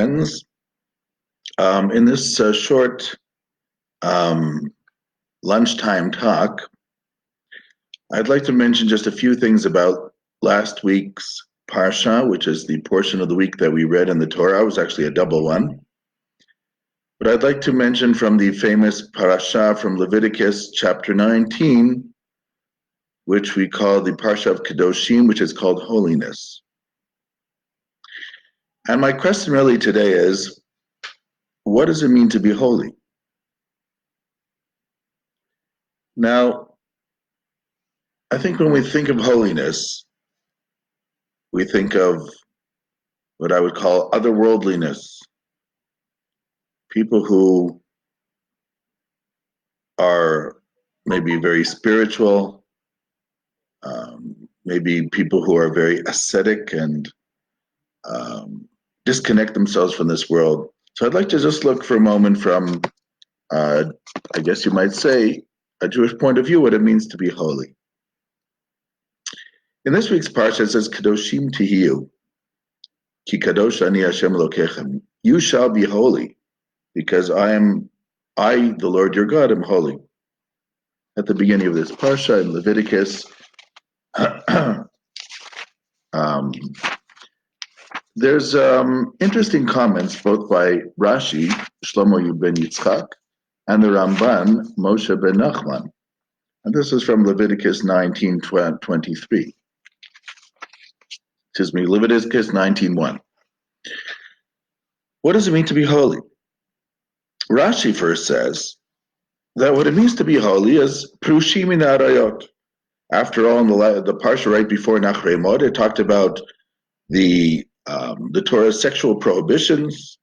friends. In this short um, lunchtime talk, I'd like to mention just a few things about last week's Parsha, which is the portion of the week that we read in the Torah. It was actually a double one. But I'd like to mention from the famous Parasha from Leviticus chapter 19, which we call the Parsha of Kedoshim, which is called Holiness. And my question really today is, what does it mean to be holy? Now, I think when we think of holiness, we think of what I would call otherworldliness. People who are maybe very spiritual, maybe people who are very ascetic and disconnect themselves from this world. So I'd like to just look for a moment from, I guess you might say, a Jewish point of view, what it means to be holy. In this week's parsha, it says, Kadoshim tihiyu, ki kadosh ani Hashem Elokechem. You shall be holy, because I, the Lord your God, am holy. At the beginning of this parsha in Leviticus, there's interesting comments both by Rashi, Shlomo ben Yitzchak, and the Ramban, Moshe ben Nachman. And this is from Leviticus 19:23. Excuse me, Leviticus 19:1. What does it mean to be holy? Rashi first says that what it means to be holy is prushim min arayot. After all, in the parsha right before Nachrei Mod, it talked about the Torah's sexual prohibitions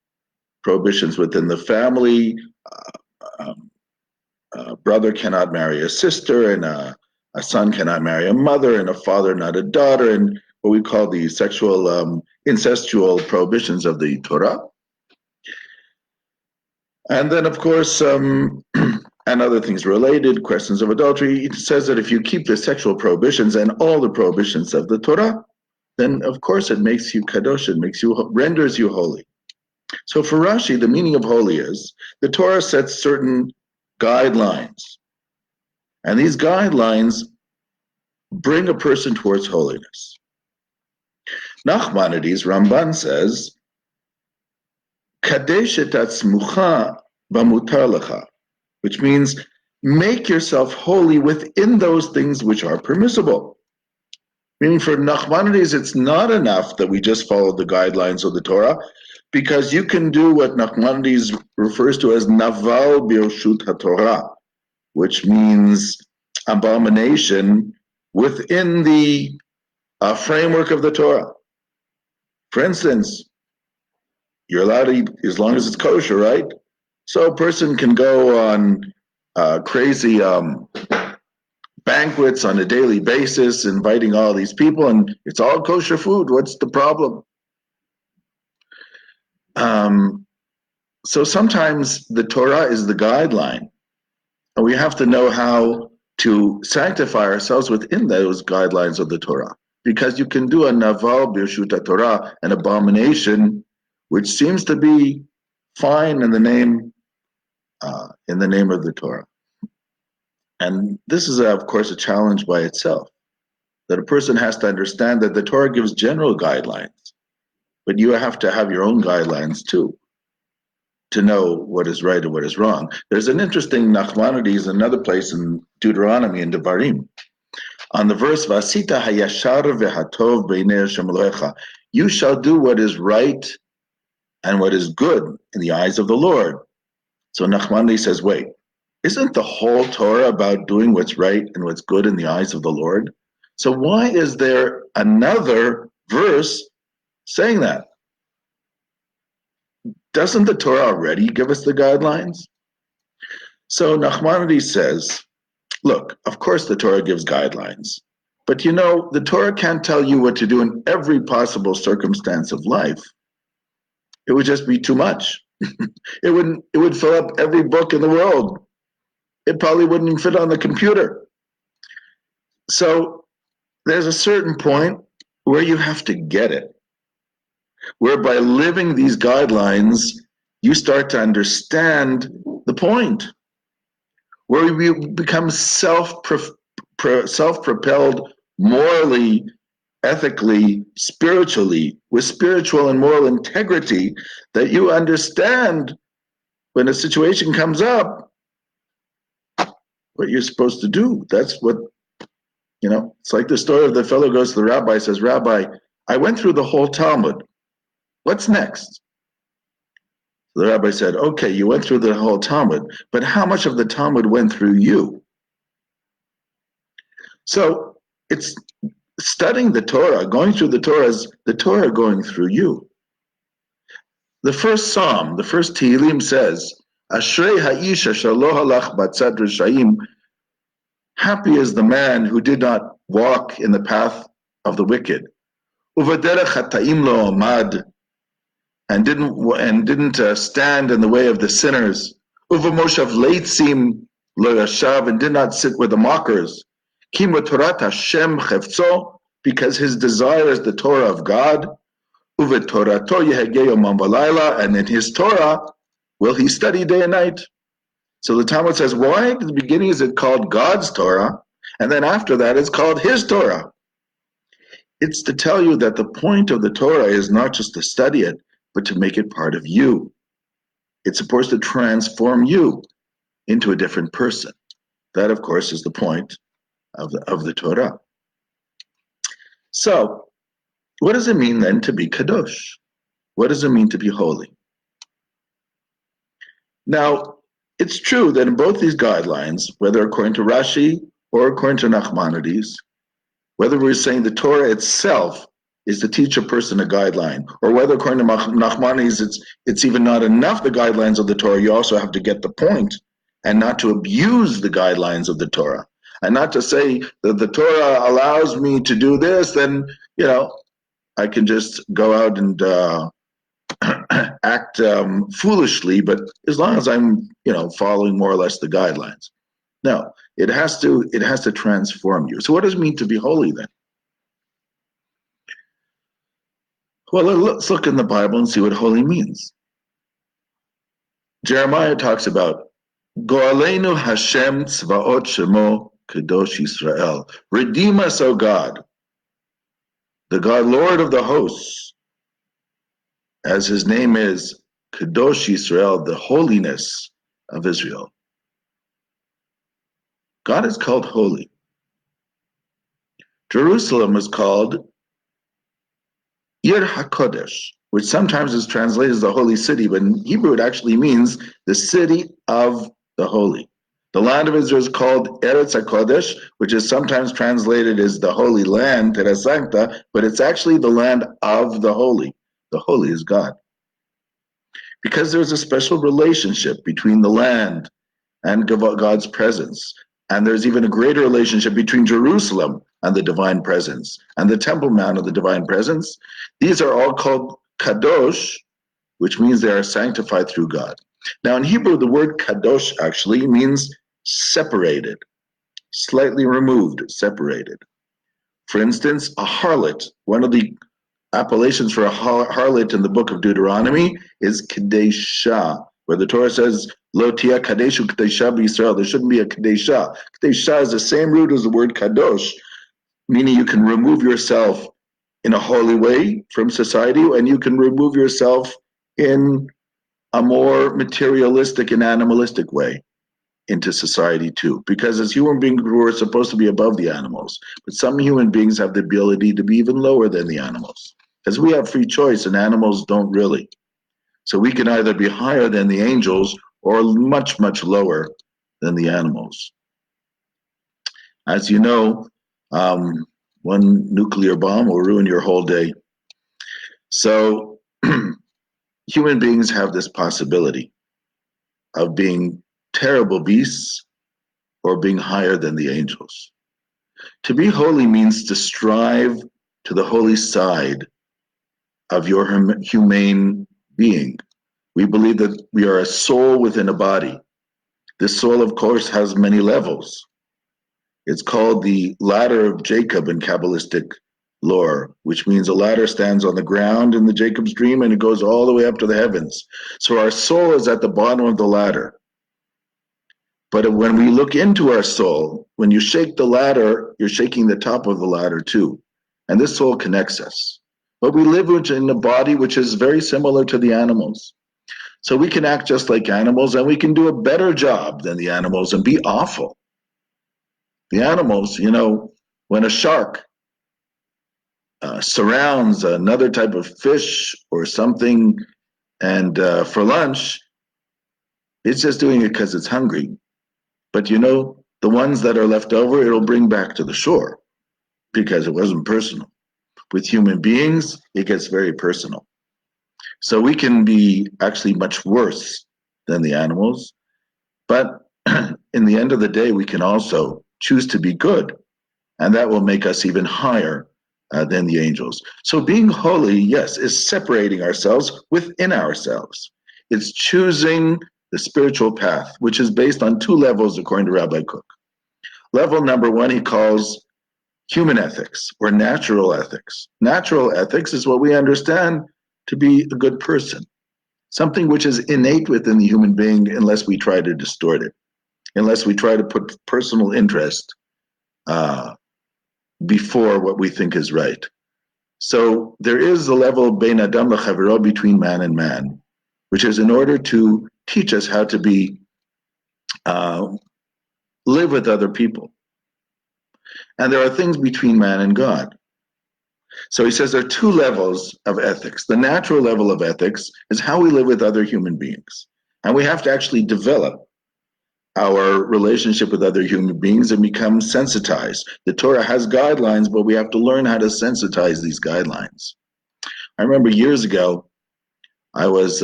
within the family. A brother cannot marry a sister, and a son cannot marry a mother, and a father not a daughter, and what we call the sexual incestual prohibitions of the Torah. And then, of course, and other things related, questions of adultery. It says that if you keep the sexual prohibitions and all the prohibitions of the Torah, then of course it makes you kadosh, renders you holy. So for Rashi, the meaning of holy is the Torah sets certain guidelines, and these guidelines bring a person towards holiness. Nachmanides, Ramban says, Kadesh et atzmucha b'mutar lecha, which means make yourself holy within those things which are permissible. Meaning for Nachmanides, it's not enough that we just follow the guidelines of the Torah, because you can do what Nachmanides refers to as naval birshut haTorah, which means abomination within the framework of the Torah. For instance, you're allowed to eat as long as it's kosher, right? So a person can go on crazy banquets on a daily basis, inviting all these people, and it's all kosher food. What's the problem? So sometimes the Torah is the guideline, and we have to know how to sanctify ourselves within those guidelines of the Torah. Because you can do a naval birshut haTorah, an abomination, which seems to be fine in the name of the Torah. And this is, of course, a challenge by itself, that a person has to understand that the Torah gives general guidelines, but you have to have your own guidelines too, to know what is right and what is wrong. There's an interesting Nachmanides, another place in Deuteronomy in Devarim, on the verse, Vasita hayashar vehatov b'nei Hashem Elohecha. You shall do what is right and what is good in the eyes of the Lord. So Nachmanides says, wait, isn't the whole Torah about doing what's right and what's good in the eyes of the Lord? So why is there another verse saying that? Doesn't the Torah already give us the guidelines? So Nachmanides says, look, of course the Torah gives guidelines, but the Torah can't tell you what to do in every possible circumstance of life. It would just be too much. It would fill up every book in the world. It probably wouldn't even fit on the computer. So there's a certain point where you have to get it. where by living these guidelines, you start to understand the point, where you become self-propelled morally, ethically, spiritually, with spiritual and moral integrity, that you understand when a situation comes up what you're supposed to do. That's what, it's like the story of the fellow goes to the rabbi, says, Rabbi, I went through the whole Talmud. What's next? The rabbi said, okay, you went through the whole Talmud, but how much of the Talmud went through you? So it's studying the Torah, going through the Torah, is the Torah going through you. The first Psalm, the first Tehillim says, Ashrei ha'isha shelo halach batzad rishayim. Happy is the man who did not walk in the path of the wicked. Uvaderech hata'im lo amad, and didn't stand in the way of the sinners. Uvamoshav leitzim lo yashav, and did not sit with the mockers. Kim Torat Hashem chefzo, because his desire is the Torah of God. Uvetorato yehegei yomam v'layla, and in his Torah will he study day and night. So the Talmud says, why at the beginning is it called God's Torah, and then after that it's called his Torah? It's to tell you that the point of the Torah is not just to study it, but to make it part of you. It's supposed to transform you into a different person. That, of course, is the point of the Torah. So, what does it mean then to be kadosh? What does it mean to be holy? Now, it's true that in both these guidelines, whether according to Rashi or according to Nachmanides, whether we're saying the Torah itself is to teach a person a guideline, or whether according to Nachmanides it's even not enough the guidelines of the Torah, you also have to get the point and not to abuse the guidelines of the Torah. And not to say that the Torah allows me to do this, then, I can just go out and act foolishly, but as long as I'm, following more or less the guidelines. No, it has to transform you. So what does it mean to be holy then? Well, let's look in the Bible and see what holy means. Jeremiah talks about Go'aleinu Hashem tzvaot shemo kadosh Yisrael. Redeem us, O God, the God, Lord of the hosts, as his name is Kadosh Yisrael, the holiness of Israel. God is called holy. Jerusalem is called Ir HaKodesh, which sometimes is translated as the holy city, but in Hebrew it actually means the city of the holy. The land of Israel is called Eretz HaKodesh, which is sometimes translated as the holy land, Terra Sancta, but it's actually the land of the holy. The holy is God. Because there's a special relationship between the land and God's presence. And there's even a greater relationship between Jerusalem and the divine presence, and the Temple Mount of the divine presence. These are all called Kadosh, which means they are sanctified through God. Now in Hebrew, the word Kadosh actually means separated, slightly removed, separated. For instance, a harlot, one of the appellations for a harlot in the book of Deuteronomy is Kadesha, where the Torah says, Lo tia kadeshu kadesha b'Yisrael. There shouldn't be a kadesha. Kadesha is the same root as the word kadosh, meaning you can remove yourself in a holy way from society, and you can remove yourself in a more materialistic and animalistic way into society too. Because as human beings, we're supposed to be above the animals, but some human beings have the ability to be even lower than the animals. Because we have free choice and animals don't really. So we can either be higher than the angels or much, much lower than the animals. As you know, one nuclear bomb will ruin your whole day. So human beings have this possibility of being terrible beasts or being higher than the angels. To be holy means to strive to the holy side of your humane being. We believe that we are a soul within a body. This soul, of course, has many levels. It's called the ladder of Jacob in Kabbalistic lore, which means a ladder stands on the ground in the Jacob's dream and it goes all the way up to the heavens. So our soul is at the bottom of the ladder. But when we look into our soul, when you shake the ladder, you're shaking the top of the ladder too. And this soul connects us. But we live in a body which is very similar to the animals. So we can act just like animals and we can do a better job than the animals and be awful. The animals, when a shark surrounds another type of fish or something and for lunch, it's just doing it because it's hungry. But the ones that are left over, it'll bring back to the shore because it wasn't personal. With human beings, it gets very personal. So we can be actually much worse than the animals. But in the end of the day, we can also choose to be good. And that will make us even higher than the angels. So being holy, yes, is separating ourselves within ourselves. It's choosing the spiritual path, which is based on two levels, according to Rabbi Kook. Level number one, he calls human ethics or natural ethics. Natural ethics is what we understand to be a good person, something which is innate within the human being unless we try to distort it, unless we try to put personal interest before what we think is right. So there is a level bein adam lechavero, between man and man, which is in order to teach us how to be live with other people. And there are things between man and God. So he says there are two levels of ethics. The natural level of ethics is how we live with other human beings. And we have to actually develop our relationship with other human beings and become sensitized. The Torah has guidelines, but we have to learn how to sensitize these guidelines. I remember years ago, I was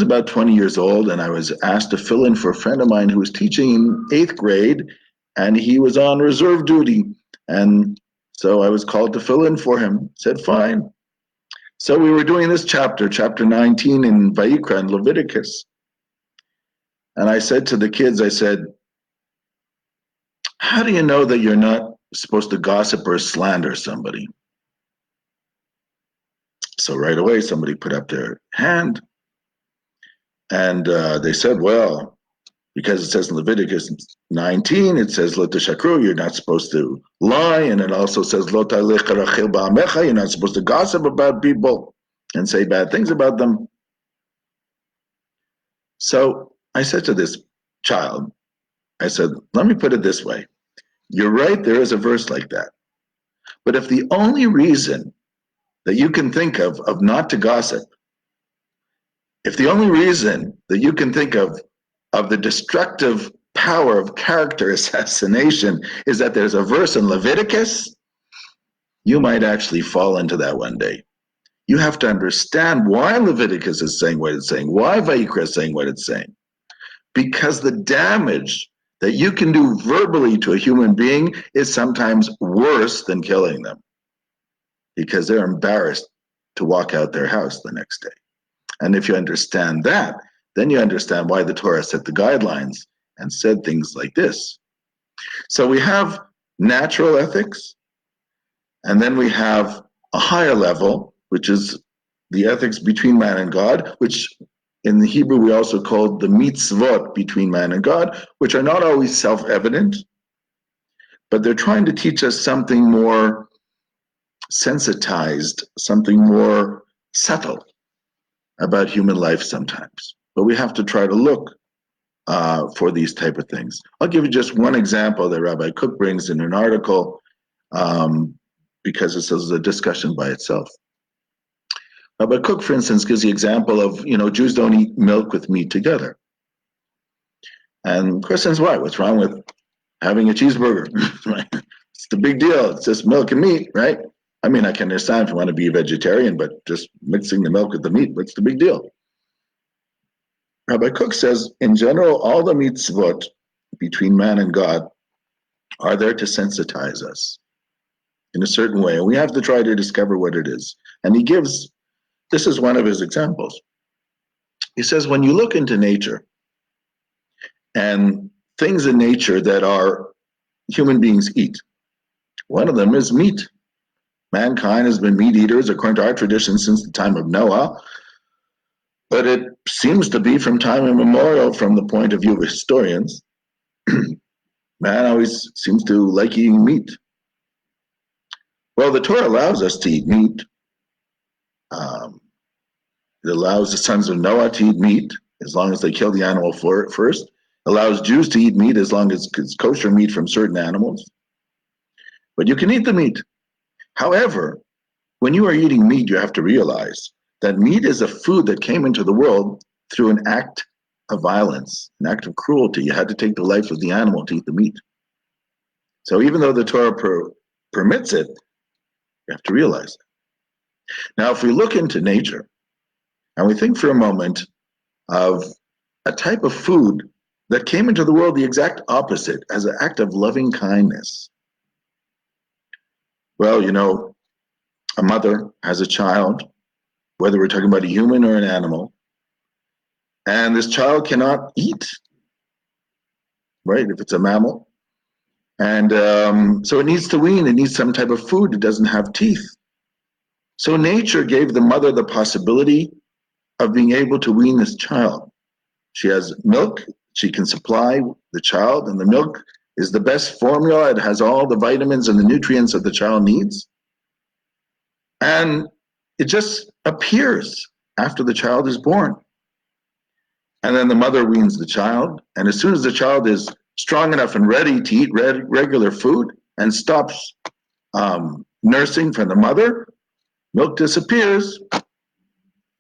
about 20 years old, and I was asked to fill in for a friend of mine who was teaching in 8th grade, and he was on reserve duty. And so I was called to fill in for him. Said, fine. So we were doing this chapter 19 in Vayikra and Leviticus. And I said to the kids, I said, how do you know that you're not supposed to gossip or slander somebody? So right away, somebody put up their hand. And they said, well, because it says in Leviticus 19, it says, Lo teshakru, you're not supposed to lie. And it also says, Lo talech rachil ba'amecha, you're not supposed to gossip about people and say bad things about them. So I said to this child, I said, let me put it this way. You're right, there is a verse like that. But if the only reason that you can think of not to gossip, if the only reason that you can think of the destructive power of character assassination is that there's a verse in Leviticus, you might actually fall into that one day. You have to understand why Leviticus is saying what it's saying, why Vayikra is saying what it's saying. Because the damage that you can do verbally to a human being is sometimes worse than killing them, because they're embarrassed to walk out their house the next day. And if you understand that, then you understand why the Torah set the guidelines and said things like this. So we have natural ethics, and then we have a higher level, which is the ethics between man and God, which in the Hebrew we also call the mitzvot between man and God, which are not always self-evident, but they're trying to teach us something more sensitized, something more subtle about human life sometimes. But we have to try to look for these type of things. I'll give you just one example that Rabbi Kook brings in an article, because this is a discussion by itself. Rabbi Kook, for instance, gives the example of, Jews don't eat milk with meat together. And the question is why? What's wrong with having a cheeseburger? It's the big deal. It's just milk and meat, right? I mean, I can understand if you want to be a vegetarian, but just mixing the milk with the meat, what's the big deal? Rabbi Kook says, in general, all the mitzvot between man and God are there to sensitize us in a certain way. And we have to try to discover what it is. And he gives, this is one of his examples. He says, when you look into nature and things in nature that are human beings eat, One of them is meat. Mankind has been meat eaters according to our tradition since the time of Noah, but it seems to be from time immemorial from the point of view of historians. Man always seems to like eating meat. Well, the Torah allows us to eat meat. Um, it allows the sons of Noah to eat meat as long as they kill the animal for it first. It allows Jews to eat meat as long as it's kosher meat from certain animals. But you can eat the meat. However, when you are eating meat, you have to realize that meat is a food that came into the world through an act of violence, an act of cruelty. You had to take the life of the animal to eat the meat. So even though the Torah permits it, you have to realize it. Now, if we look into nature and we think for a moment of a type of food that came into the world the exact opposite as an act of loving kindness. Well, a mother has a child, whether we're talking about a human or an animal, and this child cannot eat, right, if it's a mammal. And so it needs to wean, it needs some type of food, it doesn't have teeth. So nature gave the mother the possibility of being able to wean this child. She has milk, she can supply the child, and the milk is the best formula. It has all the vitamins and the nutrients that the child needs. And it just appears after the child is born. And then the mother weans the child. And as soon as the child is strong enough and ready to eat regular food and stops nursing from the mother, milk disappears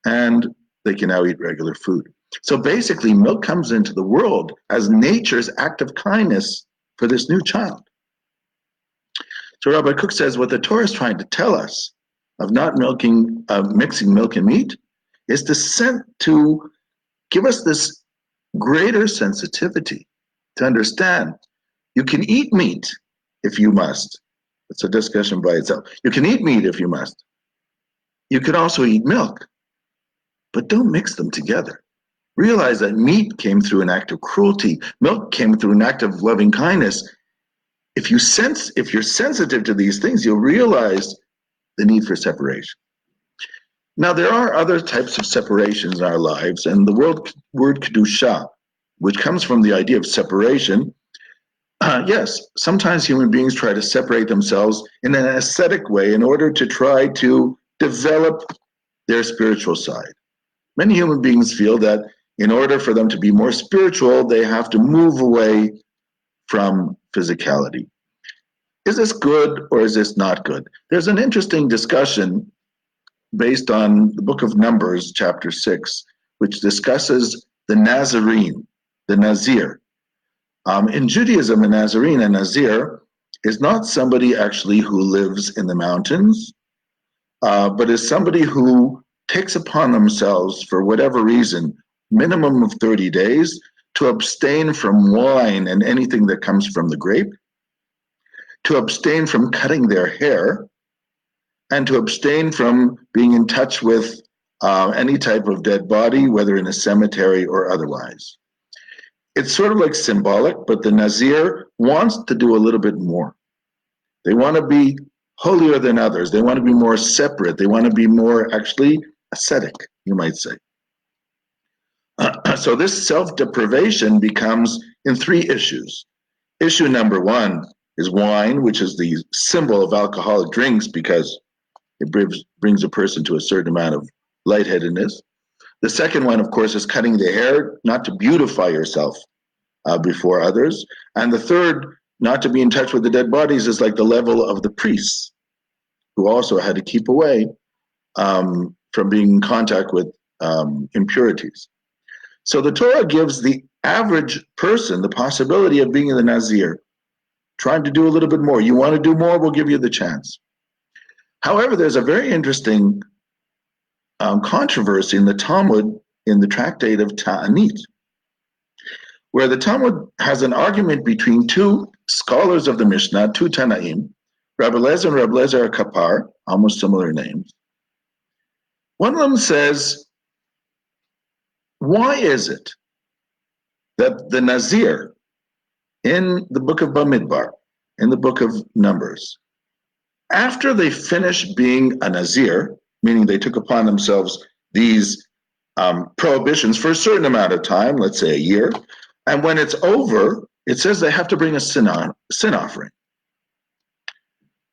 and they can now eat regular food. So basically, milk comes into the world as nature's act of kindness for this new child. So Rabbi Kook says what the Torah is trying to tell us of not mixing milk and meat is to give us this greater sensitivity to understand you can eat meat if you must. It's a discussion by itself. You can eat meat if you must. You can also eat milk, but don't mix them together. Realize that meat came through an act of cruelty. Milk came through an act of loving kindness. If you're sensitive to these things, you'll realize the need for separation. Now, there are other types of separations in our lives, and the word kedusha, which comes from the idea of separation. Yes, sometimes human beings try to separate themselves in an ascetic way in order to try to develop their spiritual side. Many human beings feel that in order for them to be more spiritual, they have to move away from physicality. Is this good or is this not good? There's an interesting discussion based on the book of Numbers, chapter 6, which discusses the Nazarene, the Nazir. In Judaism, a Nazarene, a Nazir, is not somebody actually who lives in the mountains, but is somebody who takes upon themselves, for whatever reason, minimum of 30 days, to abstain from wine and anything that comes from the grape, to abstain from cutting their hair, and to abstain from being in touch with any type of dead body, whether in a cemetery or otherwise. It's sort of like symbolic, but the Nazir wants to do a little bit more. They want to be holier than others. They want to be more separate. They want to be more actually ascetic, you might say. So this self-deprivation becomes in three issues. Issue number one is wine, which is the symbol of alcoholic drinks because it brings a person to a certain amount of lightheadedness. The second one, of course, is cutting the hair, not to beautify yourself before others. And the third, not to be in touch with the dead bodies, is like the level of the priests, who also had to keep away from being in contact with impurities. So the Torah gives the average person the possibility of being in the Nazir, trying to do a little bit more. You want to do more, we'll give you the chance. However, there's a very interesting controversy in the Talmud, in the tractate of Ta'anit, where the Talmud has an argument between two scholars of the Mishnah, two Tanaim, Rabbi Lezer and Rabbi Lezer Kapar, almost similar names. One of them says, why is it that the Nazir in the book of Bamidbar, in the book of Numbers, After they finish being a Nazir, meaning they took upon themselves these prohibitions for a certain amount of time, let's say a year, and when it's over, it says they have to bring a sin offering.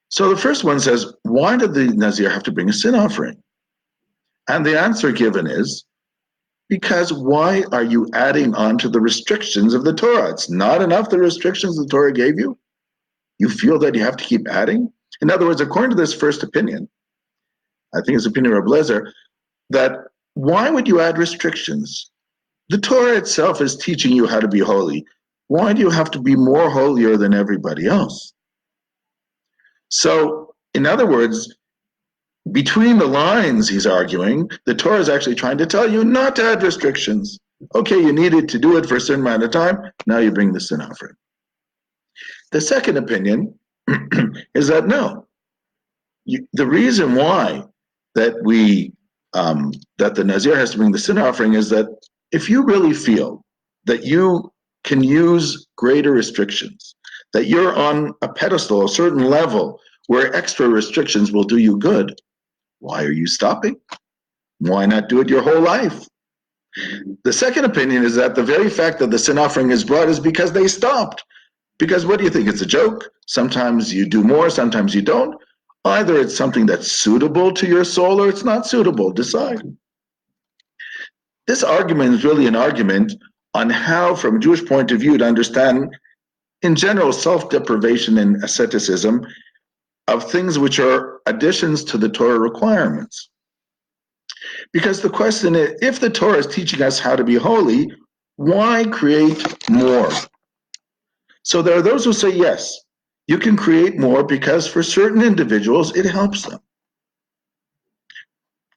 So the first one says, why did the Nazir have to bring a sin offering? And the answer given is, because why are you adding on to the restrictions of the Torah? It's not enough, the restrictions the Torah gave you? You feel that you have to keep adding? In other words, according to this first opinion, I think it's the opinion of Reb Lezer, that why would you add restrictions? The Torah itself is teaching you how to be holy. Why do you have to be more holier than everybody else? So, in other words, between the lines, he's arguing, the Torah is actually trying to tell you not to add restrictions. Okay, you needed to do it for a certain amount of time, now you bring the sin offering. The second opinion is that no, the reason why that that the Nazir has to bring the sin offering is that if you really feel that you can use greater restrictions, that you're on a pedestal, a certain level where extra restrictions will do you good, why are you stopping? Why not do it your whole life? The second opinion is that the very fact that the sin offering is brought is because they stopped. Because what do you think? It's a joke. Sometimes you do more, sometimes you don't. Either it's something that's suitable to your soul or it's not suitable. Decide. This argument is really an argument on how, from a Jewish point of view, to understand, in general, self-deprivation and asceticism of things which are additions to the Torah requirements. Because the question is, if the Torah is teaching us how to be holy, why create more? So there are those who say, yes, you can create more because for certain individuals, it helps them.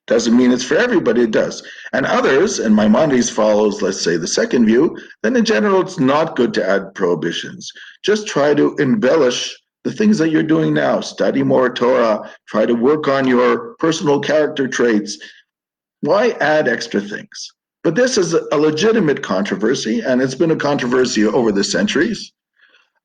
Doesn't mean it's for everybody, it does. And others, and Maimonides follows, let's say, the second view, then in general, it's not good to add prohibitions. Just try to embellish the things that you're doing now. Study more Torah, try to work on your personal character traits. Why add extra things? But this is a legitimate controversy, and it's been a controversy over the centuries.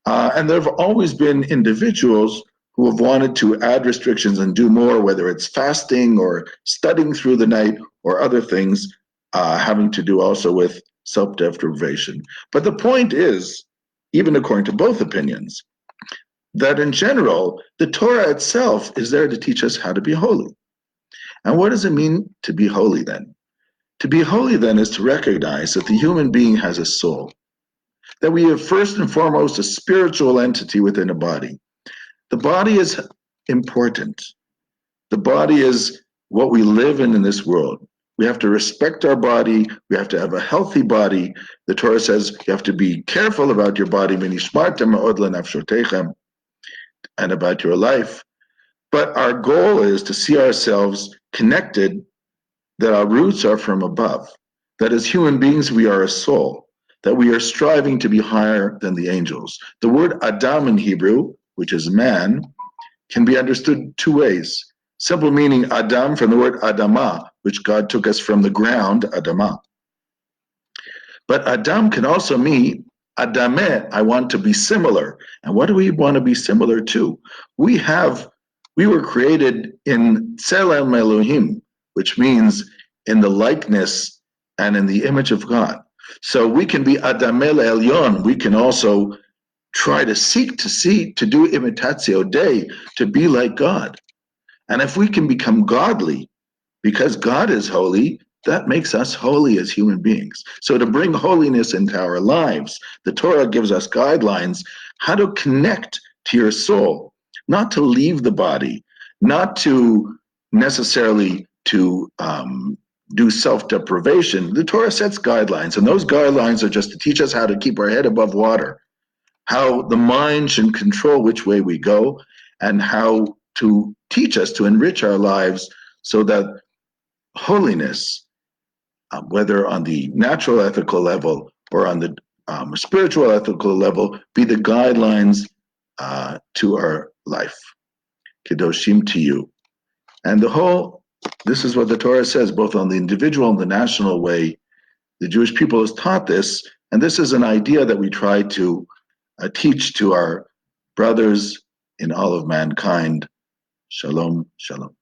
And there have always been individuals who have wanted to add restrictions and do more, whether it's fasting or studying through the night or other things having to do also with self-deprivation. But the point is, even according to both opinions, that in general, the Torah itself is there to teach us how to be holy. And what does it mean to be holy then? To be holy then is to recognize that the human being has a soul, that we are first and foremost a spiritual entity within a body. The body is important. The body is what we live in this world. We have to respect our body. We have to have a healthy body. The Torah says you have to be careful about your body, and about your life. But our goal is to see ourselves connected, that our roots are from above, that as human beings we are a soul, that we are striving to be higher than the angels. The word Adam in Hebrew, which is man, can be understood two ways. Simple meaning Adam from the word Adama, which God took us from the ground, Adama. But Adam can also mean Adameh, I want to be similar. And what do we want to be similar to? We were created in Tselem Elohim, which means in the likeness and in the image of God. So we can be Adameh Elyon. We can also try to seek to do imitatio Dei, to be like God. And if we can become godly, because God is holy, that makes us holy as human beings. So to bring holiness into our lives, the Torah gives us guidelines how to connect to your soul, not to leave the body, not to necessarily to do self-deprivation. The Torah sets guidelines, and those guidelines are just to teach us how to keep our head above water, how the mind should control which way we go, and how to teach us to enrich our lives so that holiness, whether on the natural ethical level or on the spiritual ethical level, be the guidelines to our life. Kedoshim to you. And this is what the Torah says, both on the individual and the national way. The Jewish people has taught this, and this is an idea that we try to teach to our brothers in all of mankind, Shalom, shalom.